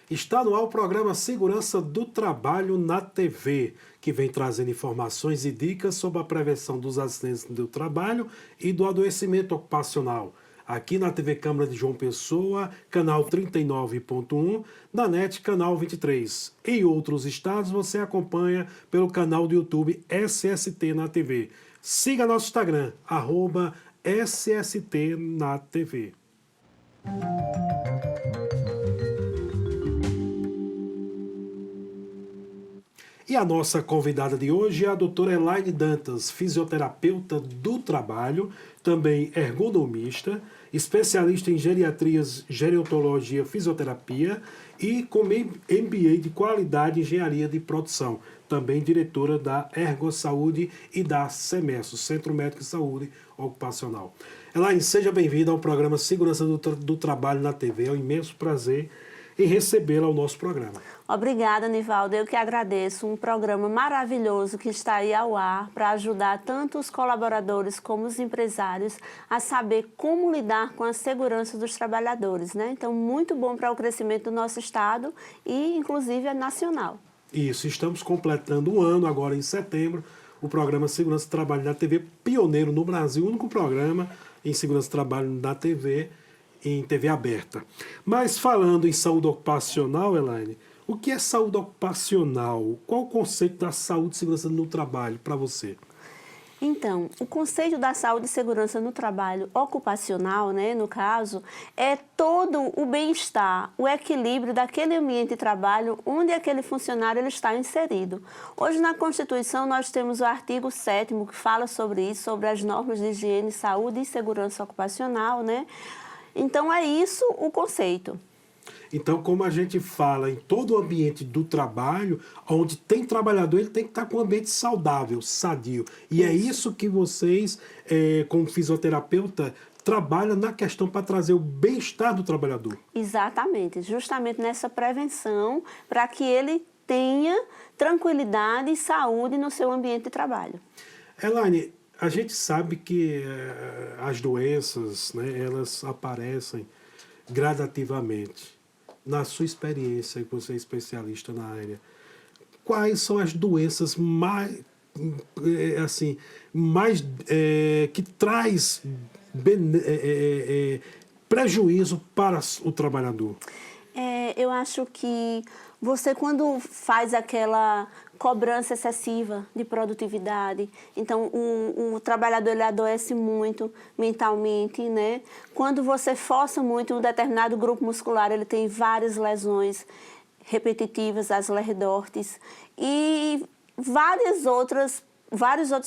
Está no ar o programa Segurança do Trabalho na TV, que vem trazendo informações e dicas sobre a prevenção dos acidentes do trabalho e do adoecimento ocupacional. Aqui na TV Câmara de João Pessoa, canal 39.1, na NET, canal 23. Em outros estados, você acompanha pelo canal do YouTube SST na TV. Siga nosso Instagram, @SST na TV. E a nossa convidada de hoje é a doutora Elaine Dantas, fisioterapeuta do trabalho, também ergonomista, especialista em geriatrias, gerontologia, fisioterapia e com MBA de qualidade e engenharia de produção. Também diretora da ErgoSaúde e da CEMESO, Centro Médico de Saúde Ocupacional. Elaine, seja bem-vinda ao programa Segurança do Trabalho na TV. É um imenso prazer em recebê-la ao nosso programa. Obrigada, Nivaldo. Eu que agradeço. Um programa maravilhoso que está aí ao ar para ajudar tanto os colaboradores como os empresários a saber como lidar com a segurança dos trabalhadores, né? Então, muito bom para o crescimento do nosso estado e, inclusive, nacional. Isso, estamos completando um ano agora em setembro, o programa Segurança do Trabalho na TV, pioneiro no Brasil, o único programa em segurança do trabalho na TV, em TV aberta. Mas falando em saúde ocupacional, Elaine, o que é saúde ocupacional? Qual o conceito da saúde e segurança no trabalho para você? Então, o conceito da saúde e segurança no trabalho ocupacional, né, no caso, é todo o bem-estar, o equilíbrio daquele ambiente de trabalho onde aquele funcionário ele está inserido. Hoje, na Constituição, nós temos o artigo 7º que fala sobre isso, sobre as normas de higiene, saúde e segurança ocupacional, né? Então, é isso o conceito. Então, como a gente fala em todo o ambiente do trabalho, onde tem trabalhador, ele tem que estar com um ambiente saudável, sadio. E é isso que vocês, como fisioterapeuta, trabalham na questão para trazer o bem-estar do trabalhador. Exatamente, justamente nessa prevenção, para que ele tenha tranquilidade e saúde no seu ambiente de trabalho. Elaine, a gente sabe que as doenças, né, elas aparecem gradativamente. Na sua experiência, que você é especialista na área, quais são as doenças que traz prejuízo para o trabalhador? Eu acho que você, quando faz aquela cobrança excessiva de produtividade, então o trabalhador ele adoece muito mentalmente, né? Quando você força muito um determinado grupo muscular, ele tem várias lesões repetitivas, as lerdortes, e vários outros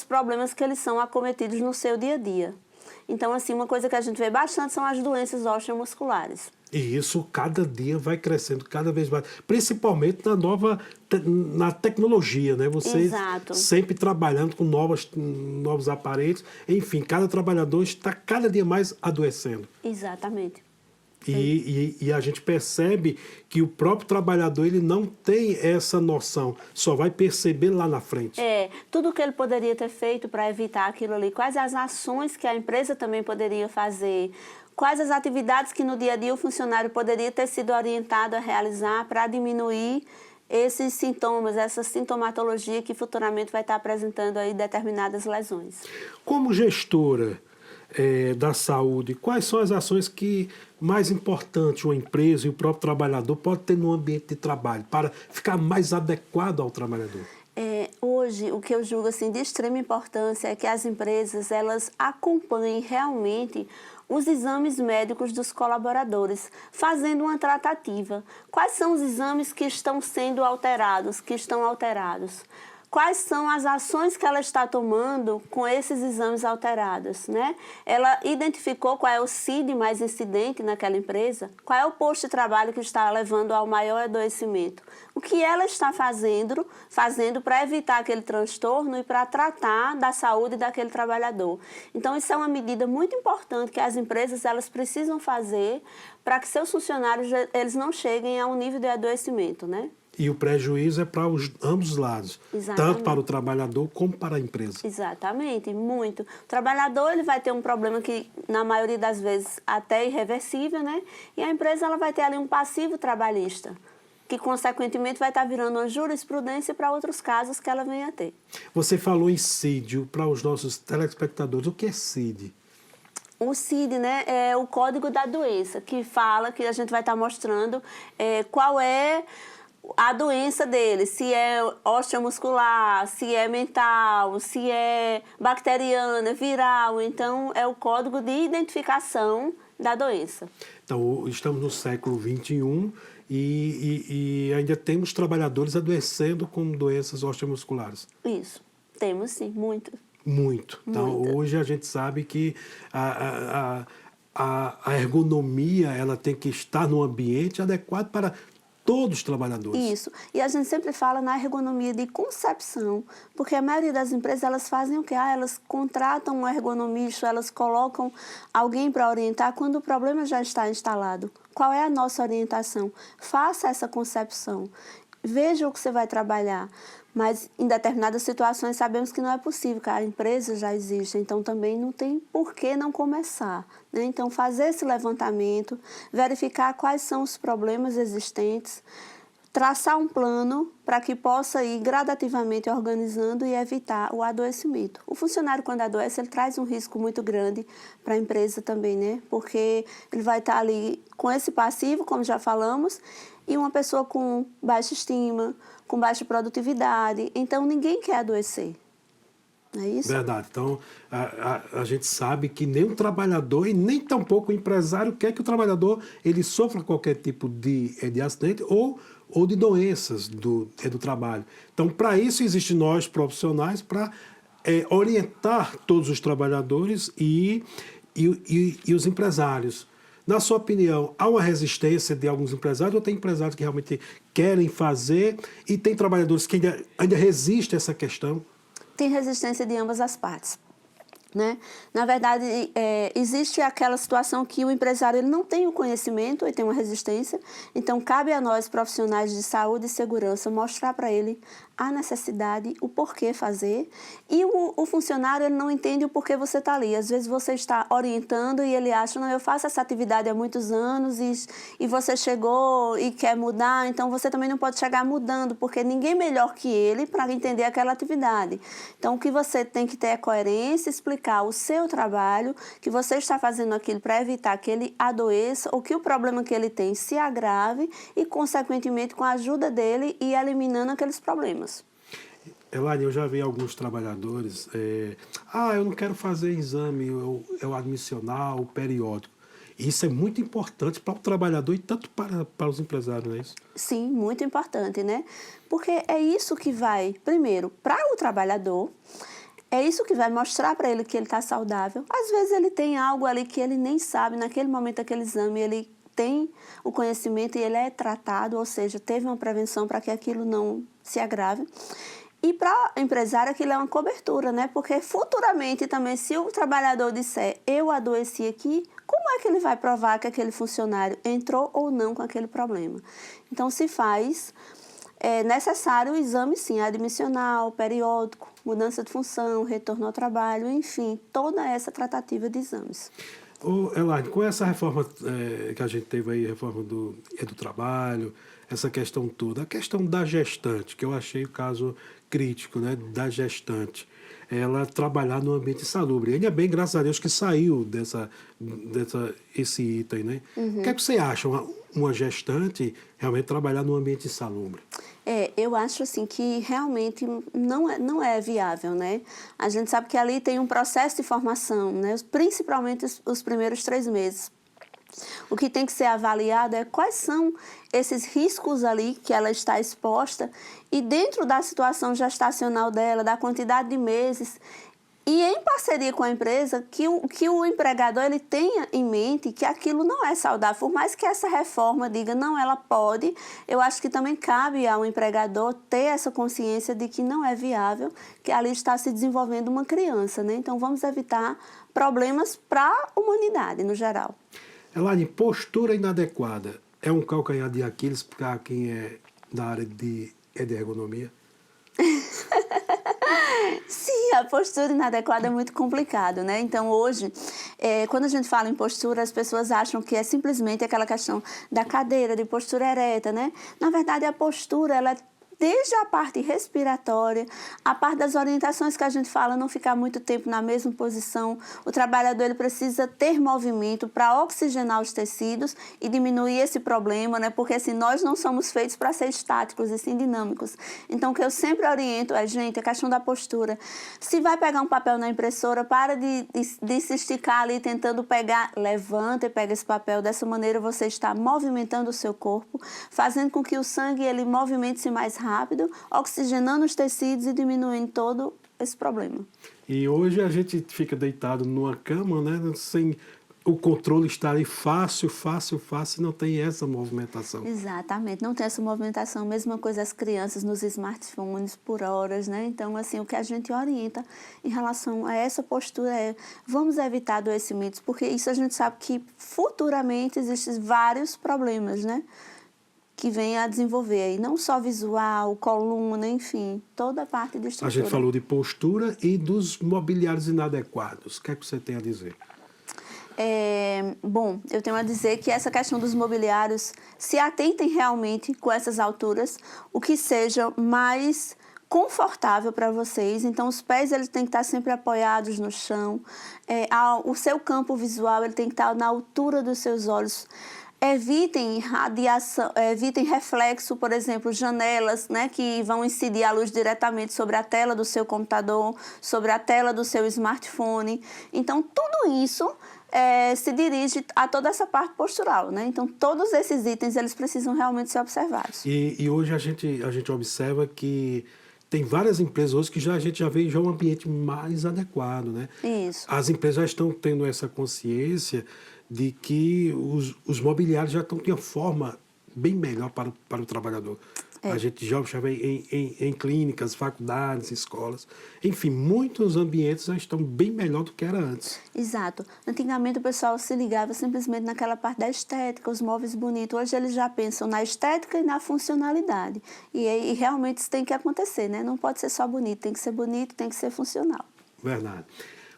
problemas que eles são acometidos no seu dia a dia. Então, assim, uma coisa que a gente vê bastante são as doenças osteomusculares. E isso cada dia vai crescendo cada vez mais, principalmente na tecnologia, né? Vocês Exato. sempre trabalhando com novos aparelhos, enfim, cada trabalhador está cada dia mais adoecendo. Exatamente. E a gente percebe que o próprio trabalhador ele não tem essa noção, só vai perceber lá na frente. Tudo que ele poderia ter feito para evitar aquilo ali, quais as ações que a empresa também poderia fazer, quais as atividades que no dia a dia o funcionário poderia ter sido orientado a realizar para diminuir esses sintomas, essa sintomatologia que futuramente vai estar apresentando aí determinadas lesões. Como gestora da saúde, quais são as ações que mais importantes uma empresa e o próprio trabalhador pode ter no ambiente de trabalho para ficar mais adequado ao trabalhador? Hoje, o que eu julgo assim, de extrema importância é que as empresas elas acompanhem realmente os exames médicos dos colaboradores, fazendo uma tratativa. Quais são os exames que estão sendo alterados, que estão alterados? Quais são as ações que ela está tomando com esses exames alterados, né? Ela identificou qual é o CID mais incidente naquela empresa, qual é o posto de trabalho que está levando ao maior adoecimento. O que ela está fazendo para evitar aquele transtorno e para tratar da saúde daquele trabalhador. Então, isso é uma medida muito importante que as empresas elas precisam fazer para que seus funcionários eles não cheguem a um nível de adoecimento, né? E o prejuízo é para ambos os lados, Exatamente. tanto para o trabalhador como para a empresa. Exatamente, muito. O trabalhador ele vai ter um problema que, na maioria das vezes, até irreversível, né? E a empresa ela vai ter ali um passivo trabalhista, que, consequentemente, vai estar virando uma jurisprudência para outros casos que ela venha a ter. Você falou em CID, para os nossos telespectadores, o que é CID? O CID, né, é o código da doença, que fala, que a gente vai estar mostrando qual é a doença dele, se é osteomuscular, se é mental, se é bacteriana, viral. Então, é o código de identificação da doença. Então, estamos no século XXI e ainda temos trabalhadores adoecendo com doenças osteomusculares. Isso, temos sim, muito. Muito. Então, hoje a gente sabe que a ergonomia ela tem que estar no ambiente adequado para todos os trabalhadores. Isso. E a gente sempre fala na ergonomia de concepção, porque a maioria das empresas elas fazem o quê? Elas contratam um ergonomista, elas colocam alguém para orientar quando o problema já está instalado. Qual é a nossa orientação? Faça essa concepção. Veja o que você vai trabalhar. Mas em determinadas situações sabemos que não é possível, que a empresa já existe, então também não tem por que não começar, né? Então fazer esse levantamento, verificar quais são os problemas existentes, traçar um plano para que possa ir gradativamente organizando e evitar o adoecimento. O funcionário, quando adoece, ele traz um risco muito grande para a empresa também, né? Porque ele vai estar ali com esse passivo, como já falamos, e uma pessoa com baixa estima, com baixa produtividade. Então, ninguém quer adoecer. Não é isso? Verdade. Então, a gente sabe que nem o trabalhador e nem tampouco o empresário quer que o trabalhador ele sofra qualquer tipo de acidente ou de doenças do trabalho. Então, para isso, existem nós profissionais para orientar todos os trabalhadores e os empresários. Na sua opinião, há uma resistência de alguns empresários ou tem empresários que realmente querem fazer e tem trabalhadores que ainda resistem a essa questão? Tem resistência de ambas as partes, né? Na verdade, existe aquela situação que o empresário ele não tem o conhecimento, ele tem uma resistência, então cabe a nós, profissionais de saúde e segurança, mostrar para ele a necessidade, o porquê fazer, e o funcionário ele não entende o porquê você está ali. Às vezes você está orientando e ele acha, não, eu faço essa atividade há muitos anos e você chegou e quer mudar, então você também não pode chegar mudando, porque ninguém melhor que ele para entender aquela atividade. Então o que você tem que ter é coerência, explicar o seu trabalho, que você está fazendo aquilo para evitar que ele adoeça ou que o problema que ele tem se agrave e, consequentemente, com a ajuda dele, ir eliminando aqueles problemas. Elaine, eu já vi alguns trabalhadores, eu não quero fazer exame, o admissional, o periódico. Isso é muito importante para o trabalhador e tanto para os empresários, não é isso? Sim, muito importante, né? Porque é isso que vai, primeiro, para o trabalhador, é isso que vai mostrar para ele que ele está saudável. Às vezes ele tem algo ali que ele nem sabe, naquele momento daquele exame ele tem o conhecimento e ele é tratado, ou seja, teve uma prevenção para que aquilo não se agrave. E para o empresário aquilo é uma cobertura, né? Porque futuramente também, se o trabalhador disser, eu adoeci aqui, como é que ele vai provar que aquele funcionário entrou ou não com aquele problema? Então, se faz necessário o exame, sim, admissional, periódico, mudança de função, retorno ao trabalho, enfim, toda essa tratativa de exames. Elaine, com essa reforma que a gente teve aí, reforma do trabalho, essa questão toda, a questão da gestante, que eu achei o caso crítico, né, da gestante, ela trabalhar no ambiente insalubre. Ainda bem, graças a Deus, que saiu esse item, né? O que é que você acha, uma gestante realmente trabalhar no ambiente insalubre? Eu acho assim que realmente não é viável, né? A gente sabe que ali tem um processo de formação, né? Principalmente os primeiros 3 meses. O que tem que ser avaliado é quais são esses riscos ali que ela está exposta e dentro da situação gestacional dela, da quantidade de meses, e em parceria com a empresa, que o empregador ele tenha em mente que aquilo não é saudável. Por mais que essa reforma diga, não, ela pode, eu acho que também cabe ao empregador ter essa consciência de que não é viável, que ali está se desenvolvendo uma criança, né? Então, vamos evitar problemas para a humanidade, no geral. Elaine, postura inadequada é um calcanhar de Aquiles para quem é da área de ergonomia? Sim, a postura inadequada é muito complicado, né? Então, hoje, quando a gente fala em postura, as pessoas acham que é simplesmente aquela questão da cadeira, de postura ereta, né? Na verdade, a postura, ela é desde a parte respiratória, a parte das orientações que a gente fala, não ficar muito tempo na mesma posição. O trabalhador ele precisa ter movimento para oxigenar os tecidos e diminuir esse problema, né? Porque assim, nós não somos feitos para ser estáticos e sim dinâmicos. Então, o que eu sempre oriento é, gente, a questão da postura. Se vai pegar um papel na impressora, para de se esticar ali tentando pegar, levanta e pega esse papel. Dessa maneira, você está movimentando o seu corpo, fazendo com que o sangue ele movimente-se mais rápido, oxigenando os tecidos e diminuindo todo esse problema. E hoje a gente fica deitado numa cama, né, sem o controle estar ali fácil, e não tem essa movimentação. Exatamente, não tem essa movimentação. Mesma coisa as crianças nos smartphones por horas, né? Então, assim, o que a gente orienta em relação a essa postura é vamos evitar adoecimentos, porque isso a gente sabe que futuramente existem vários problemas, né? Que vem a desenvolver aí, não só visual, coluna, enfim, toda a parte de estrutura. A gente falou de postura e dos mobiliários inadequados. O que é que você tem a dizer? Bom, eu tenho a dizer que essa questão dos mobiliários, se atentem realmente com essas alturas, o que seja mais confortável para vocês. Então, os pés eles têm que estar sempre apoiados no chão. O seu campo visual ele tem que estar na altura dos seus olhos. Evitem radiação, evitem reflexo, por exemplo, janelas, né, que vão incidir a luz diretamente sobre a tela do seu computador, sobre a tela do seu smartphone. Então, tudo isso se dirige a toda essa parte postural, né? Então, todos esses itens, eles precisam realmente ser observados. E hoje a gente observa que tem várias empresas hoje que a gente já vê já um ambiente mais adequado, né? Isso. As empresas já estão tendo essa consciência de que os mobiliários já estão de uma forma bem melhor para o trabalhador. A gente já vê em clínicas, faculdades, escolas. Enfim, muitos ambientes já estão bem melhor do que era antes. Exato. Antigamente o pessoal se ligava simplesmente naquela parte da estética, os móveis bonitos. Hoje eles já pensam na estética e na funcionalidade. E realmente isso tem que acontecer, né? Não pode ser só bonito, tem que ser bonito, tem que ser funcional. Verdade.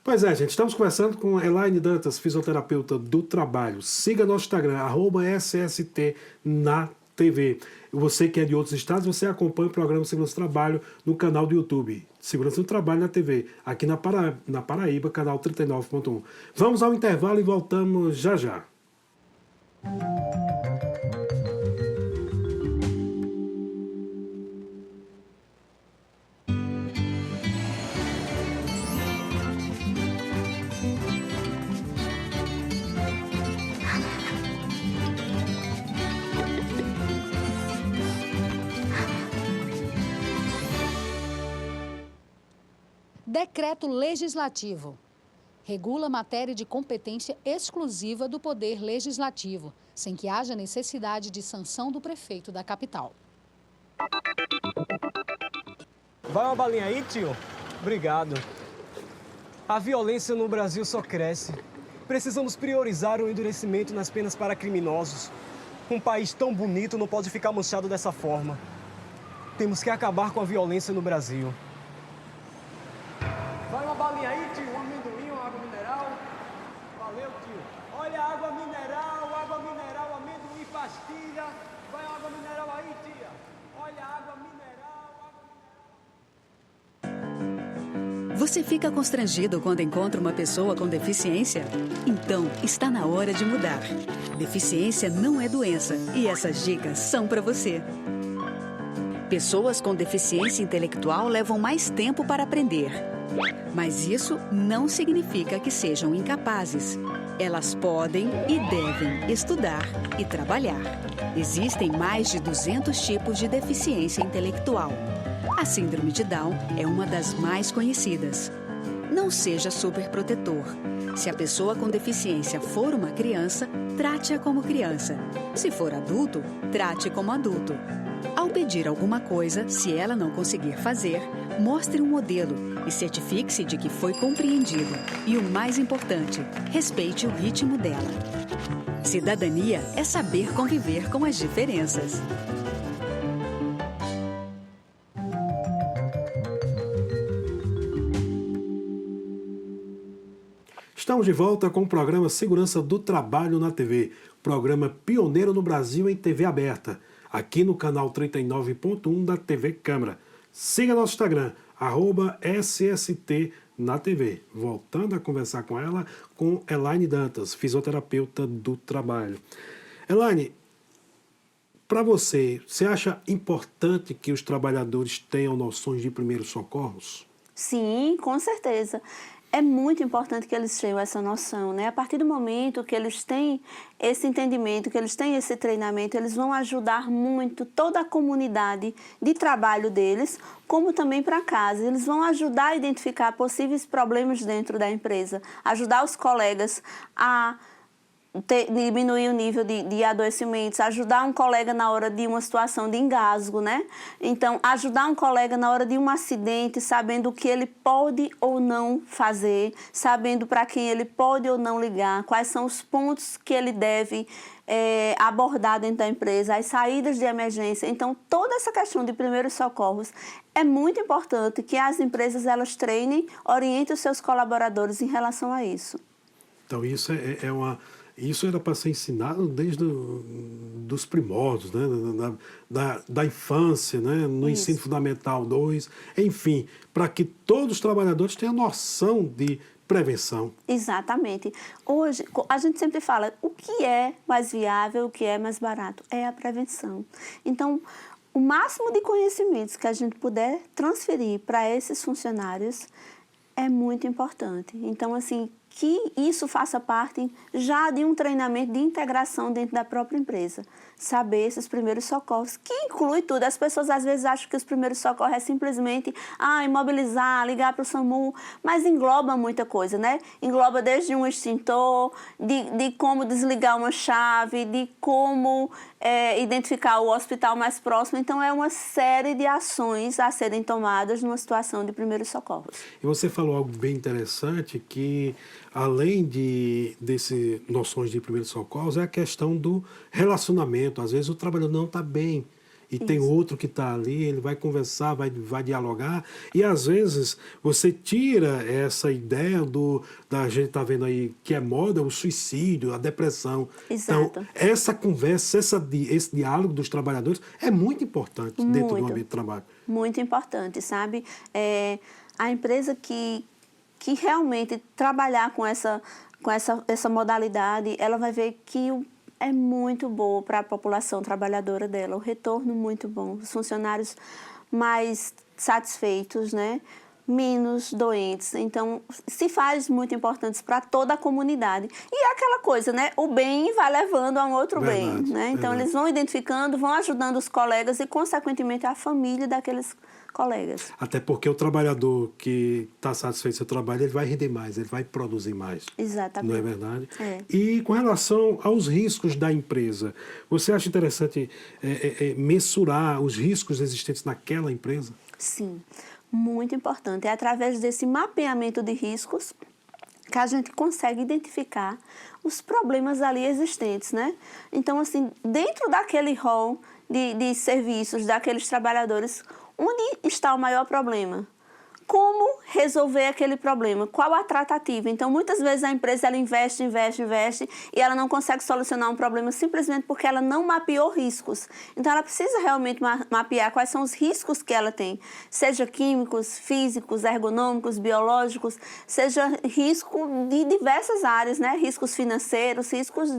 Pois é, gente, estamos conversando com Elaine Dantas, fisioterapeuta do trabalho. Siga nosso Instagram, @SST-na-TV. Você que é de outros estados, você acompanha o programa Segurança do Trabalho no canal do YouTube. Segurança do Trabalho na TV, aqui na Paraíba, canal 39.1. Vamos ao intervalo e voltamos já já. Decreto legislativo. Regula matéria de competência exclusiva do Poder Legislativo, sem que haja necessidade de sanção do prefeito da capital. Vai uma balinha aí, tio? Obrigado. A violência no Brasil só cresce. Precisamos priorizar o endurecimento nas penas para criminosos. Um país tão bonito não pode ficar manchado dessa forma. Temos que acabar com a violência no Brasil. Vai uma balinha aí, tio? Um amendoim, uma água mineral? Valeu, tio. Olha a água mineral, amendoim, pastilha. Vai a água mineral aí, tia. Olha a água mineral, Você fica constrangido quando encontra uma pessoa com deficiência? Então, está na hora de mudar. Deficiência não é doença e essas dicas são para você. Pessoas com deficiência intelectual levam mais tempo para aprender. Mas isso não significa que sejam incapazes. Elas podem e devem estudar e trabalhar. Existem mais de 200 tipos de deficiência intelectual. A síndrome de Down é uma das mais conhecidas. Não seja superprotetor. Se a pessoa com deficiência for uma criança, trate-a como criança. Se for adulto, trate como adulto. Ao pedir alguma coisa, se ela não conseguir fazer, mostre um modelo e certifique-se de que foi compreendido. E o mais importante, respeite o ritmo dela. Cidadania é saber conviver com as diferenças. Estamos de volta com o programa Segurança do Trabalho na TV, programa pioneiro no Brasil em TV aberta, aqui no canal 39.1 da TV Câmara. Siga nosso Instagram, @SST na TV. Voltando a conversar com ela, com Elaine Dantas, fisioterapeuta do trabalho. Elaine, para você acha importante que os trabalhadores tenham noções de primeiros socorros? Sim, com certeza. É muito importante que eles tenham essa noção, né? A partir do momento que eles têm esse entendimento, que eles têm esse treinamento, eles vão ajudar muito toda a comunidade de trabalho deles, como também para casa. Eles vão ajudar a identificar possíveis problemas dentro da empresa, ajudar os colegas a diminuir o nível de adoecimentos, ajudar um colega na hora de uma situação de engasgo, né? Então, ajudar um colega na hora de um acidente, sabendo o que ele pode ou não fazer, sabendo para quem ele pode ou não ligar, quais são os pontos que ele deve abordar dentro da empresa, as saídas de emergência. Então, toda essa questão de primeiros socorros é muito importante que as empresas elas treinem, orientem os seus colaboradores em relação a isso. Então, isso era para ser ensinado desde dos primórdios, né? da infância, né? No ensino fundamental 2, enfim, para que todos os trabalhadores tenham noção de prevenção. Exatamente. Hoje, a gente sempre fala o que é mais viável, o que é mais barato, é a prevenção. Então, o máximo de conhecimentos que a gente puder transferir para esses funcionários é muito importante. Então, assim, que isso faça parte já de um treinamento de integração dentro da própria empresa. Saber esses primeiros socorros, que inclui tudo. As pessoas às vezes acham que os primeiros socorros é simplesmente imobilizar, ligar para o SAMU, mas engloba muita coisa, né? Engloba desde um extintor, de como desligar uma chave, de como identificar o hospital mais próximo. Então, é uma série de ações a serem tomadas numa situação de primeiros socorros. E você falou algo bem interessante, que além desse noções de primeiros socorros, é a questão do relacionamento. Às vezes o trabalhador não está bem e tem outro que está ali, ele vai conversar, vai dialogar, e às vezes você tira essa ideia da gente está vendo aí que é moda, o suicídio, a depressão. Exato. Então, essa conversa, esse diálogo dos trabalhadores é muito importante dentro do ambiente de trabalho. Muito importante, sabe? A empresa que realmente trabalhar com essa modalidade, ela vai ver que é muito boa para a população trabalhadora dela, o retorno muito bom, os funcionários mais satisfeitos, né? Menos doentes. Então, se faz muito importante para toda a comunidade. E é aquela coisa, né? O bem vai levando a um outro bem, né? Então, eles vão identificando, vão ajudando os colegas e, consequentemente, a família daqueles colegas. Até porque o trabalhador que está satisfeito com seu trabalho, ele vai render mais, ele vai produzir mais. Exatamente. Não é verdade? É. E com relação aos riscos da empresa, você acha interessante mensurar os riscos existentes naquela empresa? Sim, muito importante. É através desse mapeamento de riscos que a gente consegue identificar os problemas ali existentes, né? Então, assim, dentro daquele rol de serviços daqueles trabalhadores, onde está o maior problema? Como resolver aquele problema? Qual a tratativa? Então, muitas vezes a empresa ela investe e ela não consegue solucionar um problema simplesmente porque ela não mapeou riscos. Então, ela precisa realmente mapear quais são os riscos que ela tem, seja químicos, físicos, ergonômicos, biológicos, seja risco de diversas áreas, né? Riscos financeiros, riscos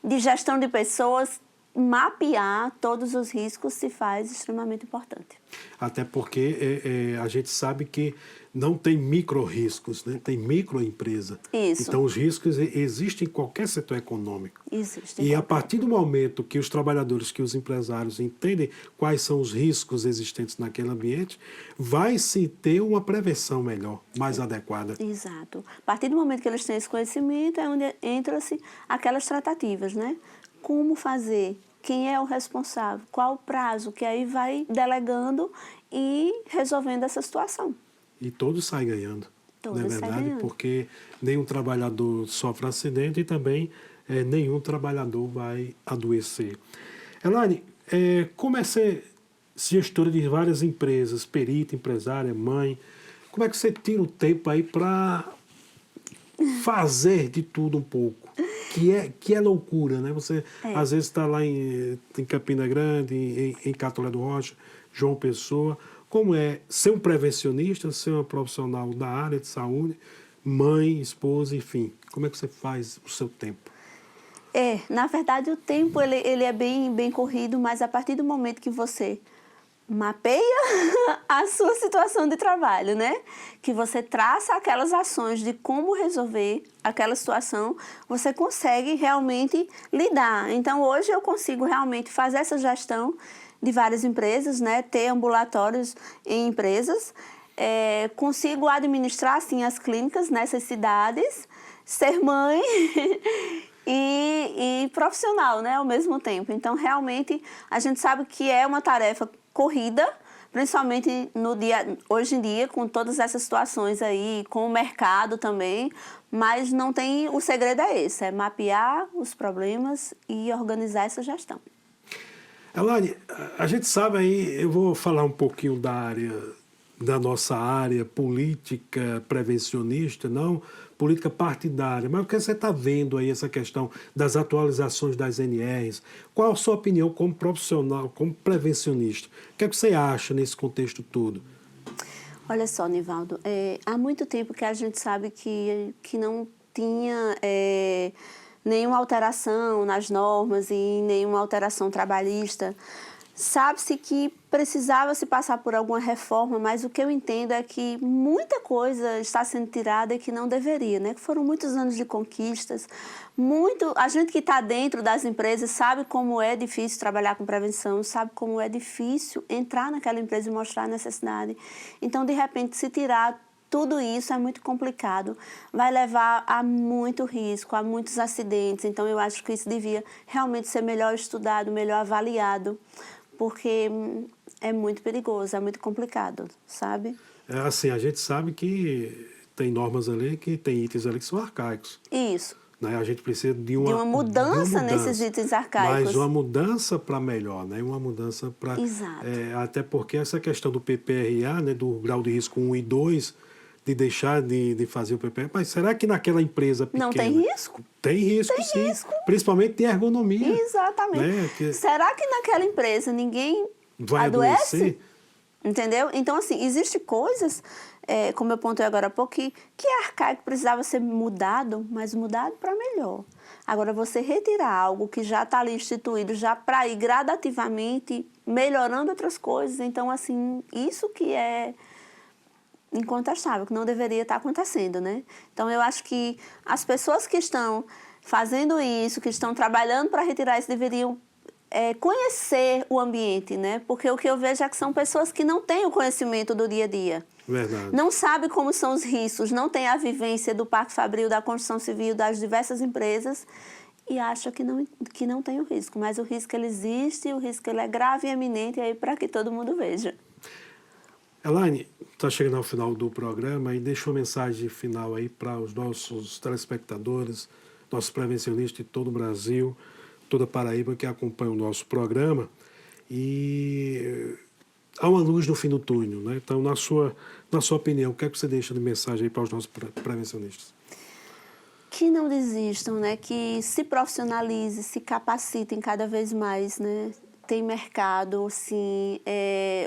de gestão de pessoas. Mapear todos os riscos se faz extremamente importante. Até porque a gente sabe que não tem micro-riscos, né? Tem microempresa. Isso. Então, os riscos existem em qualquer setor econômico. Existem. E a partir do momento que os trabalhadores, que os empresários entendem quais são os riscos existentes naquele ambiente, vai se ter uma prevenção melhor, mais adequada. Exato. A partir do momento que eles têm esse conhecimento, é onde entra-se aquelas tratativas, né? Como fazer, quem é o responsável, qual o prazo, que aí vai delegando e resolvendo essa situação. E todos saem ganhando, todos não é verdade? Saem ganhando. Porque nenhum trabalhador sofre acidente e também nenhum trabalhador vai adoecer. Elaine, como é ser gestora de várias empresas, perita, empresária, mãe, como é que você tira o tempo aí para fazer de tudo um pouco, que é loucura, né? Você, às vezes, está lá em Campina Grande, em Catolé do Rocha, João Pessoa, como é ser um prevencionista, ser uma profissional da área de saúde, mãe, esposa, enfim. Como é que você faz o seu tempo? Na verdade, o tempo ele é bem corrido, mas a partir do momento que você mapeia a sua situação de trabalho, né? Que você traça aquelas ações de como resolver aquela situação, você consegue realmente lidar. Então, hoje eu consigo realmente fazer essa gestão de várias empresas, né? Ter ambulatórios em empresas, consigo administrar, assim, as clínicas nessas cidades, ser mãe e profissional, né? Ao mesmo tempo. Então, realmente, a gente sabe que é uma tarefa corrida, principalmente hoje em dia, com todas essas situações aí, com o mercado também, mas não tem, o segredo é esse, é mapear os problemas e organizar essa gestão. Elaine, a gente sabe aí, eu vou falar um pouquinho da nossa área política prevencionista, não política partidária, mas o que você está vendo aí, essa questão das atualizações das NRs? Qual a sua opinião como profissional, como prevencionista? O que é que você acha nesse contexto todo? Olha só, Nivaldo, há muito tempo que a gente sabe que não tinha nenhuma alteração nas normas e nenhuma alteração trabalhista. Sabe-se que precisava se passar por alguma reforma, mas o que eu entendo é que muita coisa está sendo tirada e que não deveria, né? Que foram muitos anos de conquistas. A gente que está dentro das empresas sabe como é difícil trabalhar com prevenção, sabe como é difícil entrar naquela empresa e mostrar a necessidade. Então, de repente, se tirar tudo isso é muito complicado, vai levar a muito risco, a muitos acidentes. Então, eu acho que isso devia realmente ser melhor estudado, melhor avaliado, porque é muito perigoso, é muito complicado, sabe? Assim, a gente sabe que tem normas ali, que tem itens ali que são arcaicos. Isso. Né? A gente precisa de uma mudança nesses itens arcaicos. Mas uma mudança para melhor, né? Uma mudança para... Exato. Até porque essa questão do PPRA, né? Do grau de risco 1 e 2, de deixar de fazer o PPRA, mas será que naquela empresa pequena... Não tem risco? Tem risco, tem sim. Risco. Principalmente de ergonomia. Exatamente. Né? Será que naquela empresa ninguém vai adoece? Adoecer? Entendeu? Então, assim, existem coisas, como eu pontei agora há pouco, que é arcaico, precisava ser mudado, mas mudado para melhor. Agora, você retirar algo que já está ali instituído, já para ir gradativamente melhorando outras coisas, então, assim, isso que é incontestável, que não deveria estar acontecendo, né? Então, eu acho que as pessoas que estão fazendo isso, que estão trabalhando para retirar isso, deveriam conhecer o ambiente, né? Porque o que eu vejo é que são pessoas que não têm o conhecimento do dia a dia. Verdade. Não sabem como são os riscos, não têm a vivência do Parque Fabril, da construção civil, das diversas empresas e acham que não tem o risco. Mas o risco ele existe, o risco ele é grave e eminente aí para que todo mundo veja. Elaine, está chegando ao final do programa e deixa uma mensagem final aí para os nossos telespectadores, nossos prevencionistas de todo o Brasil, toda a Paraíba que acompanha o nosso programa. E há uma luz no fim do túnel, né? Então, na sua opinião, o que é que você deixa de mensagem aí para os nossos prevencionistas? Que não desistam, né? Que se profissionalizem, se capacitem cada vez mais, né? Tem mercado, sim,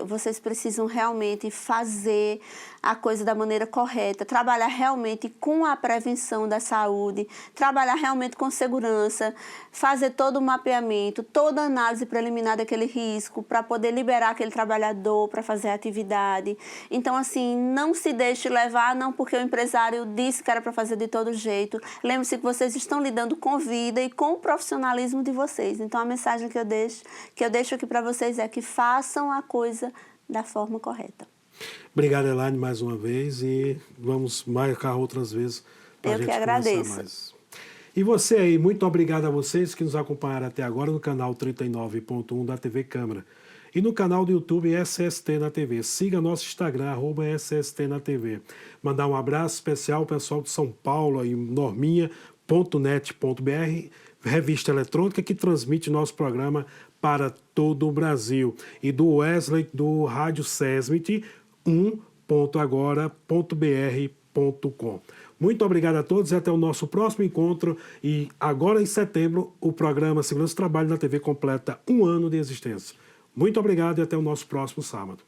vocês precisam realmente fazer a coisa da maneira correta, trabalhar realmente com a prevenção da saúde, trabalhar realmente com segurança, fazer todo o mapeamento, toda a análise preliminar daquele risco para poder liberar aquele trabalhador para fazer a atividade. Então, assim, não se deixe levar, não porque o empresário disse que era para fazer de todo jeito. Lembre-se que vocês estão lidando com vida e com o profissionalismo de vocês. Então, a mensagem que eu deixo aqui para vocês é que façam a coisa da forma correta. Obrigado, Elaine, mais uma vez e vamos marcar outras vezes para a gente conversar mais. E você aí, muito obrigado a vocês que nos acompanharam até agora no canal 39.1 da TV Câmara e no canal do YouTube SST na TV. Siga nosso Instagram, @SST na TV. Mandar um abraço especial ao pessoal de São Paulo, em norminha.net.br, revista eletrônica que transmite nosso programa para todo o Brasil. E do Wesley, do Rádio Sesmit, 1.agora.br Muito obrigado a todos e até o nosso próximo encontro. E agora em setembro, o programa Segurança do Trabalho na TV completa 1 ano de existência. Muito obrigado e até o nosso próximo sábado.